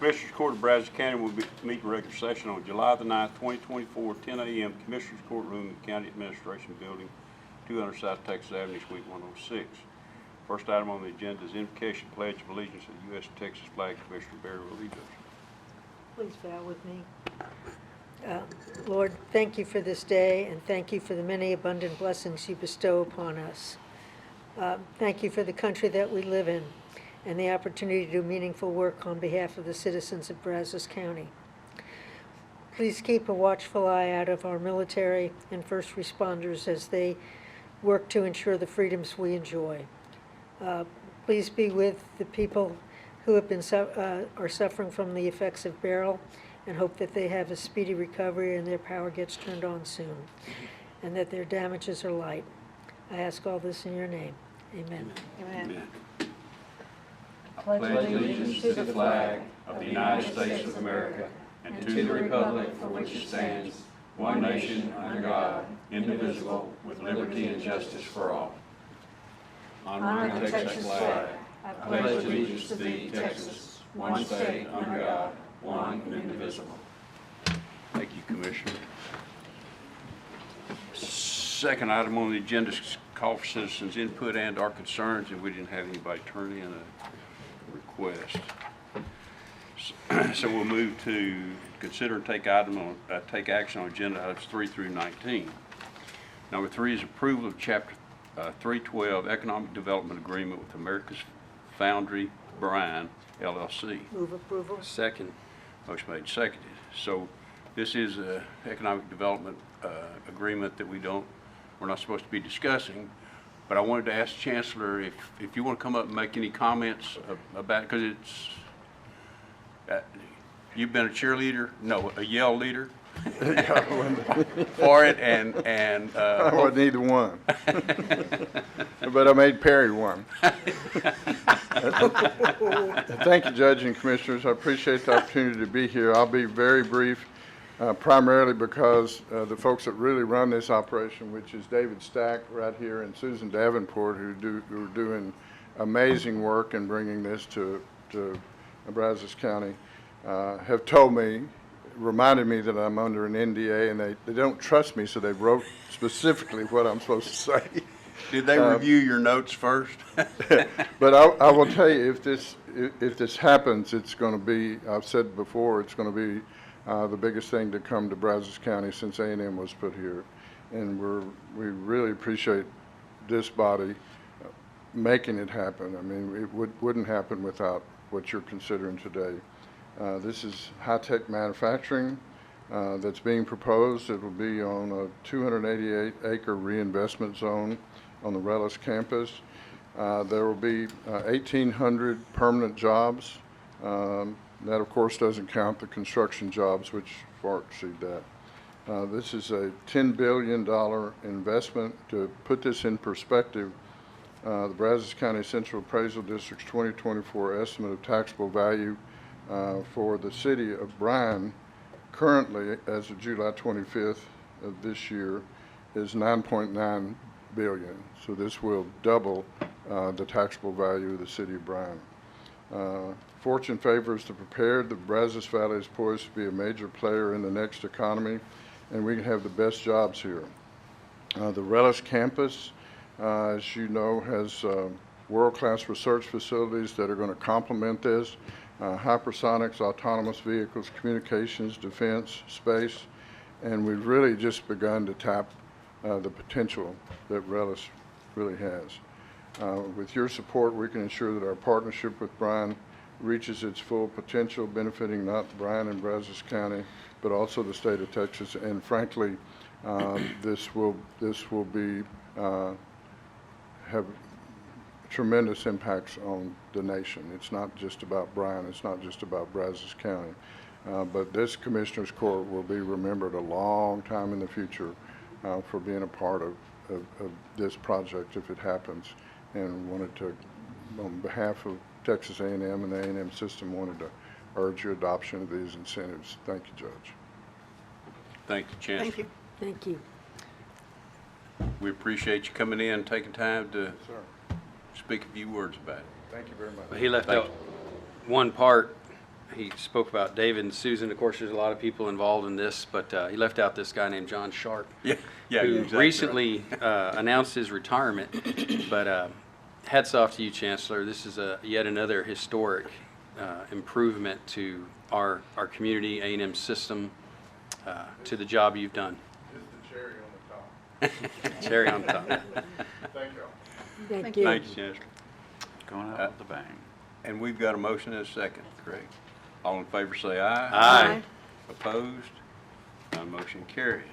Commissioners Court of Brazos County will meet in regular session on July the 9th, 2024, 10 a.m. Commissioners Courtroom in County Administration Building, 200 South Texas Avenue, Suite 106. First item on the agenda is invocation pledge of allegiance to the U.S. Texas flag. Commissioner Barry will lead us. Please bow with me. Lord, thank you for this day, and thank you for the many abundant blessings you bestow upon us. Thank you for the country that we live in and the opportunity to do meaningful work on behalf of the citizens of Brazos County. Please keep a watchful eye out of our military and first responders as they work to ensure the freedoms we enjoy. Please be with the people who have been are suffering from the effects of Beryl, and hope that they have a speedy recovery and their power gets turned on soon, and that their damages are light. I ask all this in your name. Amen. Amen. I pledge allegiance to the flag of the United States of America and to the republic for which it stands, one nation under God, indivisible, with liberty and justice for all. Honor the Texas flag. I pledge allegiance to thee, Texas, one state under God, one and indivisible. Thank you, Commissioner. Second item on the agenda is call for citizens' input and our concerns, and we didn't have anybody turn in a request. So we'll move to consider and take action on agenda items 3 through 19. Number 3 is approval of Chapter 312 Economic Development Agreement with America's Foundry Brine, LLC. Move approval. Second. Motion made, seconded. So this is an economic development agreement that we're not supposed to be discussing, but I wanted to ask the Chancellor if you want to come up and make any comments about it, because it's, you've been a cheerleader, no, a yell leader for it, and I wasn't either one, but I made Perry one. Thank you, Judge and Commissioners. I appreciate the opportunity to be here. I'll be very brief, primarily because the folks that really run this operation, which is David Stack right here and Susan Davenport, who are doing amazing work in bringing this to Brazos County, have told me, reminded me that I'm under an NDA, and they don't trust me, so they wrote specifically what I'm supposed to say. did they review your notes first? But I will tell you, if this happens, it's going to be, I've said before, it's going to be the biggest thing to come to Brazos County since A&M was put here. And we really appreciate this body making it happen. I mean, it wouldn't happen without what you're considering today. This is high-tech manufacturing that's being proposed. It will be on a 288-acre reinvestment zone on the Rellis campus. There will be 1,800 permanent jobs. That, of course, doesn't count the construction jobs, which far exceed that. This is a $10 billion investment. To put this in perspective, the Brazos County Central Appraisal District's 2024 estimate of taxable value for the city of Bryan currently, as of July 25th of this year, is $9.9 billion. So this will double the taxable value of the city of Bryan. Fortune favors the prepared. The Brazos Valley is poised to be a major player in the next economy, and we can have the best jobs here. The Rellis campus, as you know, has world-class research facilities that are going to complement this. Hypersonics, autonomous vehicles, communications, defense, space, and we've really just begun to tap the potential that Rellis really has. With your support, we can ensure that our partnership with Bryan reaches its full potential, benefiting not Bryan and Brazos County, but also the state of Texas. And frankly, this will be have tremendous impacts on the nation. It's not just about Bryan. It's not just about Brazos County. But this Commissioner's Court will be remembered a long time in the future for being a part of this project if it happens, and wanted to, on behalf of Texas A&M and the A&M system, wanted to urge your adoption of these incentives. Thank you, Judge. Thank you, Chancellor. Thank you. Thank you. We appreciate you coming in, taking time to Yes, sir. speak a few words about it. Thank you very much. He left out one part. he spoke about David and Susan. Of course, there's a lot of people involved in this, but he left out this guy named John Sharp, Yeah, yeah, who you're exactly recently announced his retirement. But hats off to you, Chancellor. This is yet another historic improvement to our community, A&M system, to the job you've done. Just the cherry on the top. Cherry on top. Thank you all. Thank you. Thanks, Chancellor. Going out with the bang. And we've got a motion and a second, correct? All in favor say aye. Aye. Opposed? None motion carries.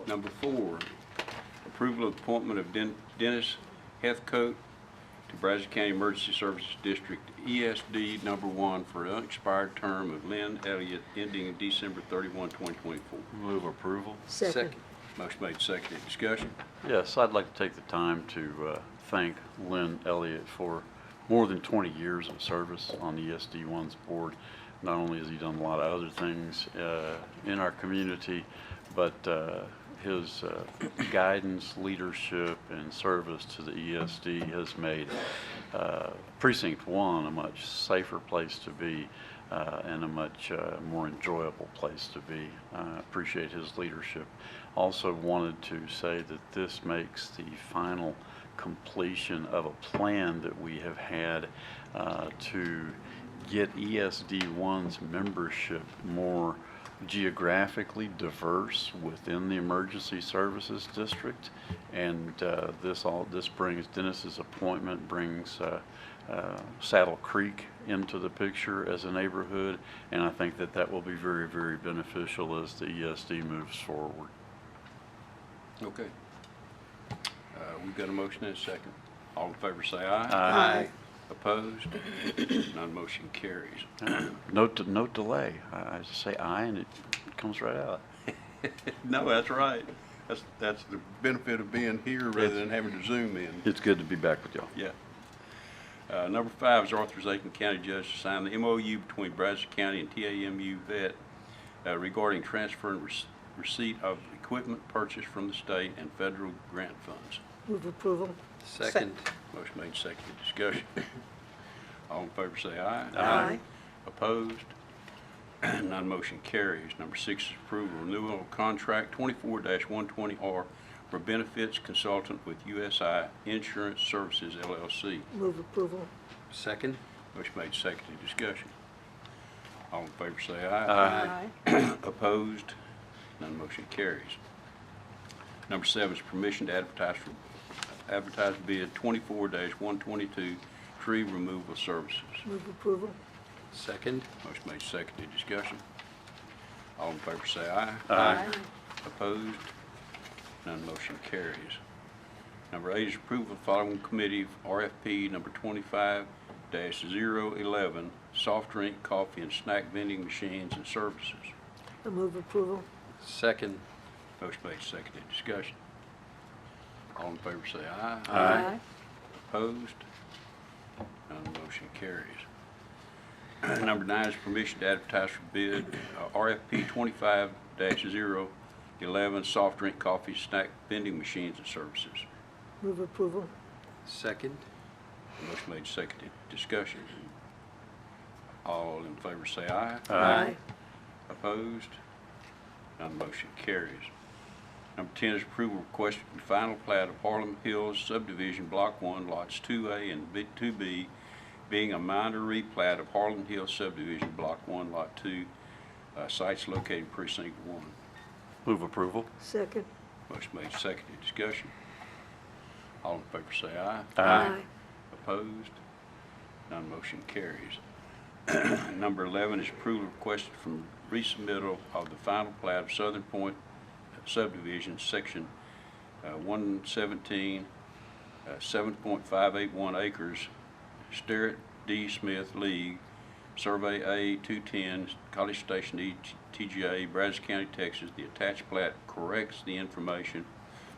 Number 4, approval of appointment of Dennis Heathcote to Brazos County Emergency Services District ESD number 1 for an unexpired term of Lynn Elliott ending December 31, 2024. Move approval. Second. Motion made, seconded. Discussion? Yes, I'd like to take the time to thank Lynn Elliott for more than 20 years of service on the ESD1's board. Not only has he done a lot of other things in our community, but his guidance, leadership, and service to the ESD has made Precinct 1 a much safer place to be and a much more enjoyable place to be. I appreciate his leadership. Also wanted to say that this makes the final completion of a plan that we have had to get ESD1's membership more geographically diverse within the emergency services district, and this brings Dennis's appointment brings Saddle Creek into the picture as a neighborhood, and I think that will be very, very beneficial as the ESD moves forward. Okay. We've got a motion and a second. All in favor say aye. Aye. Opposed? None motion carries. No delay. I just say aye and it comes right out. No, that's right. That's the benefit of being here rather than having to Zoom in. It's good to be back with y'all. Yeah. Number 5 is authorization county judge to sign the MOU between Brazos County and TAMU Vet regarding transfer and receipt of equipment purchased from the state and federal grant funds. Move approval. Second. Motion made, seconded. Discussion. All in favor say aye. Aye. Opposed? None motion carries. Number 6 is approval of renewal of contract 24-120R for benefits consultant with USI Insurance Services LLC. Move approval. Second. Motion made, seconded. Discussion. All in favor say aye. Aye. Opposed? None motion carries. Number 7 is permission to advertise bid 24-122 tree removal services. Move approval. Second. Motion made, seconded. Discussion. All in favor say aye. Aye. Opposed? None motion carries. Number 8 is approval of following committee RFP number 25-011 soft drink, coffee, and snack vending machines and services. I move approval. Second. Motion made, seconded. Discussion. All in favor say aye. Aye. Opposed? None motion carries. Number 9 is permission to advertise for bid RFP 25-011 soft drink, coffee, snack vending machines and services. Move approval. Second. Motion made, seconded. Discussion. All in favor say aye. Aye. Opposed? None motion carries. Number 10 is approval requested for final plat of Harlem Hills subdivision block 1 lots 2A and 2B being a minor replat of Harlem Hills subdivision block 1 lot 2 sites located in precinct 1. Move approval. Second. Motion made, seconded. Discussion. All in favor say aye. Aye. Opposed? None motion carries. Number 11 is approval requested from resubmittal of the final plat of Southern Point subdivision section 117, 7.581 acres, Sterrett D. Smith League, Survey A 210, College Station TGA, Brazos County, Texas. The attached plat corrects the information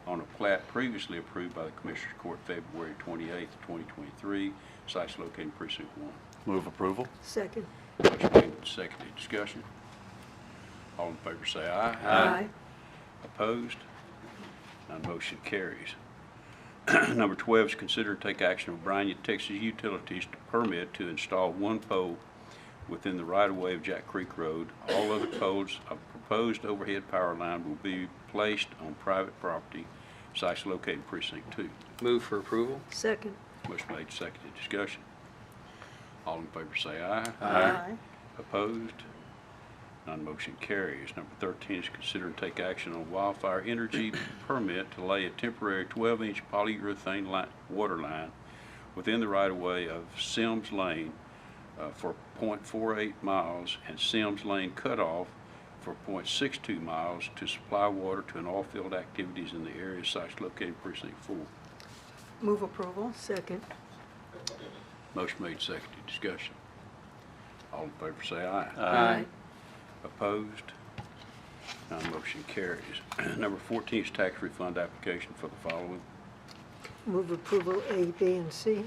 on a plat previously approved by the Commissioners Court February 28, 2023. Sites located in precinct 1. Move approval. Second. Motion made and seconded. Discussion. All in favor say aye. Aye. Opposed? None motion carries. Number 12 is consider and take action on Bryan, Texas Utilities to permit to install one pole within the right-of-way of Jack Creek Road. All other poles of proposed overhead power line will be placed on private property, sites located in precinct 2. Move for approval. Second. Motion made, seconded, discussion. All in favor say aye. Aye. Opposed? None motion carries. Number 13 is consider and take action on Wildfire Energy permit to lay a temporary 12-inch polyurethane water line within the right-of-way of Sims Lane for .48 miles and Sims Lane cutoff for .62 miles to supply water to an oil-field activities in the area sites located in precinct 4. Move approval. Second. Motion made, seconded, discussion. All in favor say aye. Aye. Opposed? None motion carries. Number 14 is tax refund application for the following. Move approval A, B, and C.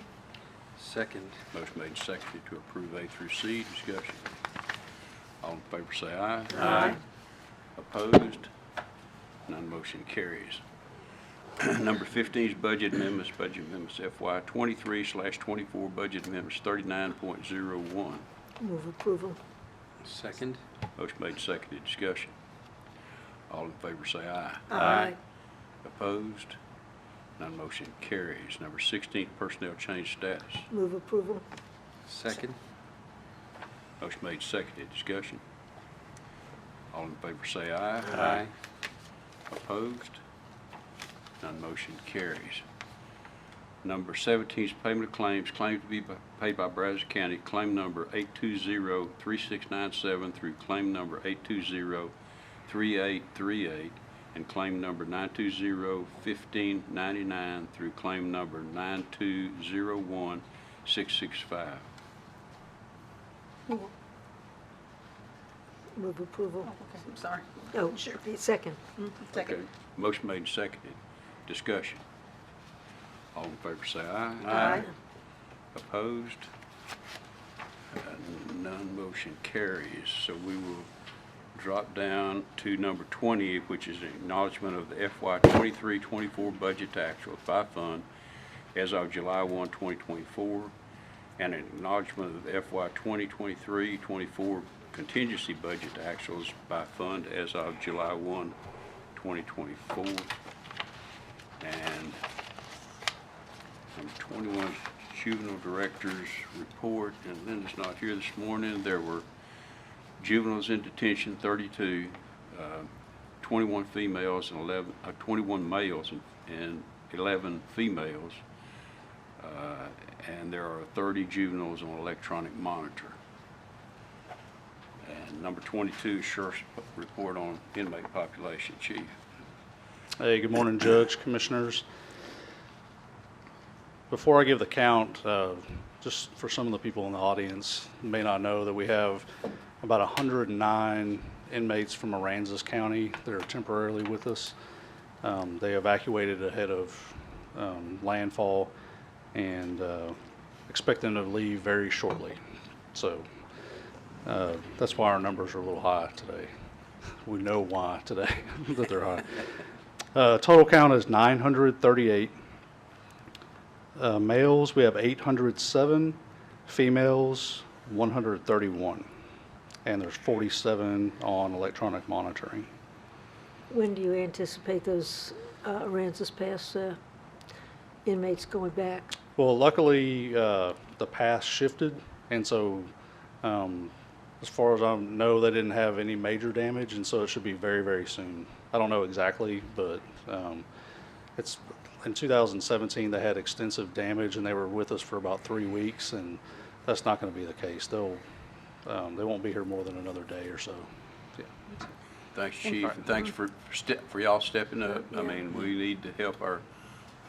Second. Motion made and seconded to approve A through C. Discussion. All in favor say aye. Aye. Opposed? None motion carries. Number 15 is budget amendments FY 23/24, budget amendments 39.01. Move approval. Second. Motion made and seconded. Discussion. All in favor say aye. Aye. Opposed? None motion carries. Number 16, personnel change status. Move approval. Second. Motion made, seconded. Discussion. All in favor say aye. Aye. Opposed? None motion carries. Number 17 is payment of claims. Claim to be paid by Brazos County. Claim number 820-3697 through claim number 820-3838 and claim number 920-1599 through claim number 920-1665. Move approval. Okay, I'm sorry. Oh, Sure. second. Second. Okay. Motion made and seconded. Discussion. All in favor say aye. Aye. Opposed? None motion carries. So we will drop down to number 20, which is an acknowledgement of the FY 23-24 budget actuals by fund as of July 1, 2024, and an acknowledgement of the FY 2023-24 contingency budget actuals by fund as of July 1, 2024. And number 21, juvenile director's report, and Linda's not here this morning. There were juveniles in detention, 32, 21 females and 21 males and 11 females, and there are 30 juveniles on electronic monitor. And number 22 is Sheriff's report on inmate population. Chief. Hey, good morning, Judge, Commissioners. Before I give the count, just for some of the people in the audience who may not know that we have about 109 inmates from Aransas County that are temporarily with us. They evacuated ahead of landfall and expect them to leave very shortly. So that's why our numbers are a little high today. We know why today that they're high. Total count is 938. Males, we have 807. Females, 131. And there's 47 on electronic monitoring. When do you anticipate those Aransas Pass inmates going back? Well, luckily, the pass shifted, and so as far as I know, they didn't have any major damage, and so it should be very, very soon. I don't know exactly, but it's in 2017 they had extensive damage, and they were with us for about 3 weeks, and that's not going to be the case. They won't be here more than another day or so. Yeah. Thanks, Chief, and thanks for y'all stepping up. I mean, we need to help our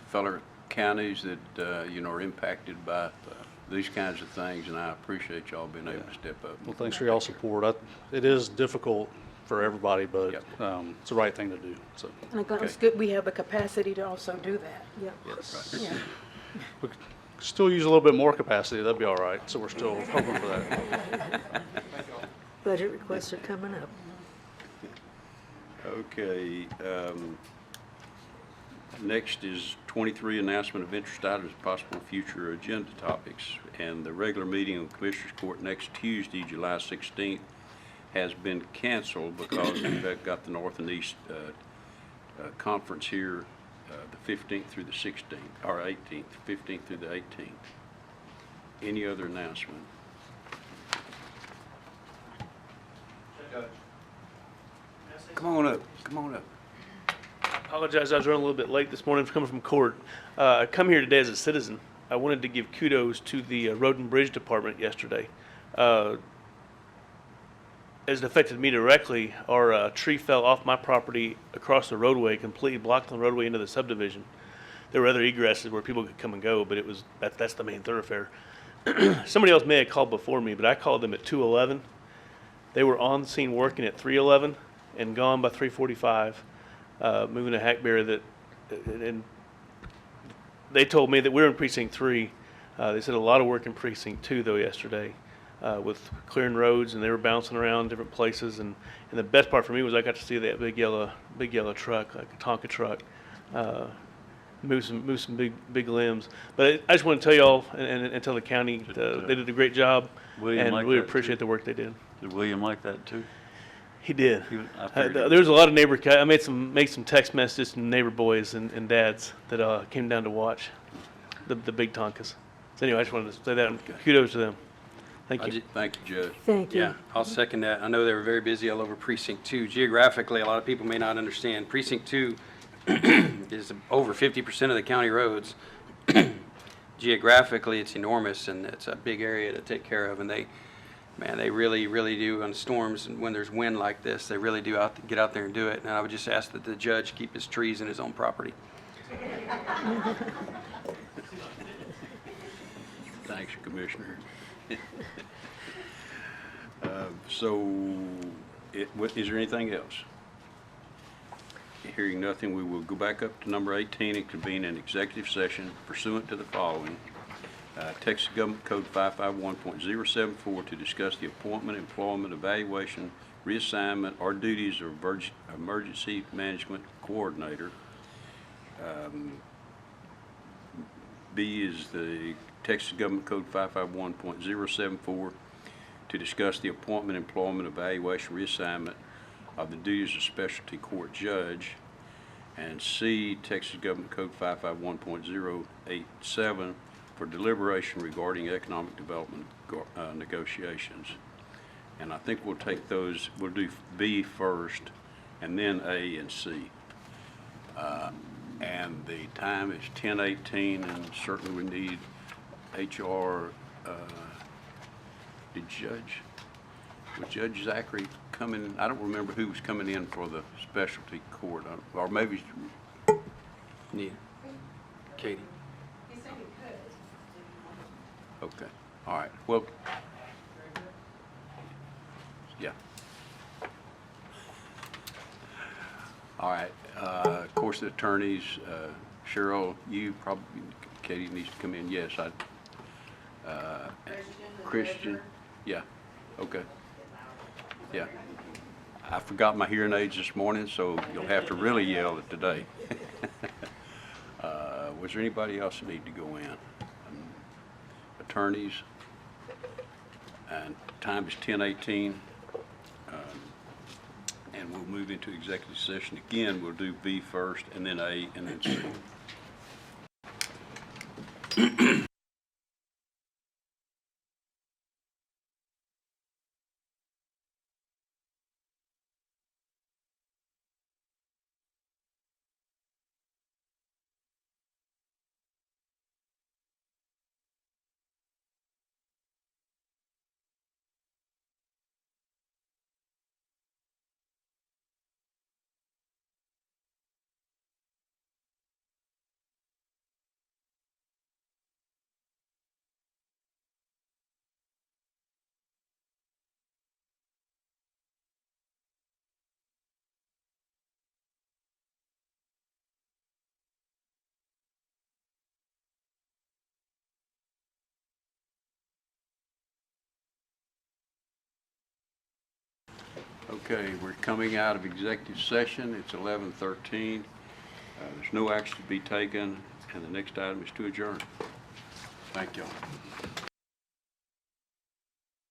fellow counties that are impacted by these kinds of things, and I appreciate y'all being able to step up. Well, thanks for y'all's support. It is difficult for everybody, but Yep. it's the right thing to do. So And it's good we have the capacity to also do that. Yeah. yes, Yeah. we could still use a little bit more capacity. That'd be all right. So we're still hoping for that. Budget requests are coming up. Okay, Next is 23, announcement of interest items, possible future agenda topics. And the regular meeting of Commissioners Court next Tuesday, July 16th, has been canceled because we've got the North and East Conference here the 15th through the 16th, or 18th, 15th through the 18th. Any other announcement? Come on up, come on up. Apologize, I was running a little bit late this morning coming from court. I come here today as a citizen. I wanted to give kudos to the Road and Bridge Department yesterday. As it affected me directly, our tree fell off my property across the roadway, completely blocked the roadway into the subdivision. There were other egresses where people could come and go, but that's the main thoroughfare. Somebody else may have called before me, but I called them at 2:11. They were on scene working at 3:11 and gone by 3:45. Moving to Hackberry and they told me that we're in precinct 3. They said a lot of work in precinct 2 though yesterday, with clearing roads, and they were bouncing around different places. And the best part for me was I got to see that big yellow truck, like a Tonka truck, move some big limbs. But I just want to tell y'all and tell the county they did a great job, William and liked we that, appreciate too. the work they did. Did William like that too? He did. I figured he There was a lot of I made some text messages from neighbor boys and dads that came down to watch the big Tonkas. So anyway, I just wanted to say that, and kudos to them. Thank you. Thank you, Judge. Thank you. Yeah, I'll second that. I know they were very busy all over Precinct 2. Geographically, a lot of people may not understand. Precinct 2 is over 50% of the county roads. Geographically, it's enormous, and it's a big area to take care of. And they really, really do on storms, and when there's wind like this, they really do get out there and do it. And I would just ask that the judge keep his trees in his own property. Thanks, Commissioner. Is there anything else? Hearing nothing, we will go back up to number 18 and convene an executive session pursuant to the following. Texas Government Code 551.074 to discuss the appointment, employment, evaluation, reassignment, or duties of emergency management coordinator. B is the Texas Government Code 551.074 to discuss the appointment, employment, evaluation, reassignment of the duties of specialty court judge. And C, Texas Government Code 551.087 for deliberation regarding economic development negotiations. And I think we'll take those, we'll do B first, and then A and C. And the time is 10:18, and certainly we need HR. Was Judge Zachary coming? I don't remember who was coming in for the specialty court, or maybe. Yeah. Katie. Okay, all right, well, yeah. All right, of course, the attorneys, Cheryl, you probably, Katie needs to come in, yes, Christian, yeah, okay, yeah. I forgot my hearing aids this morning, so you'll have to really yell it today. Was there anybody else that need to go in? Attorneys, and time is 10:18, and we'll move into executive session. Again, we'll do B first, and then A, and then C. Okay, we're coming out of executive session. It's 11:13. There's no action to be taken, and the next item is to adjourn. Thank y'all.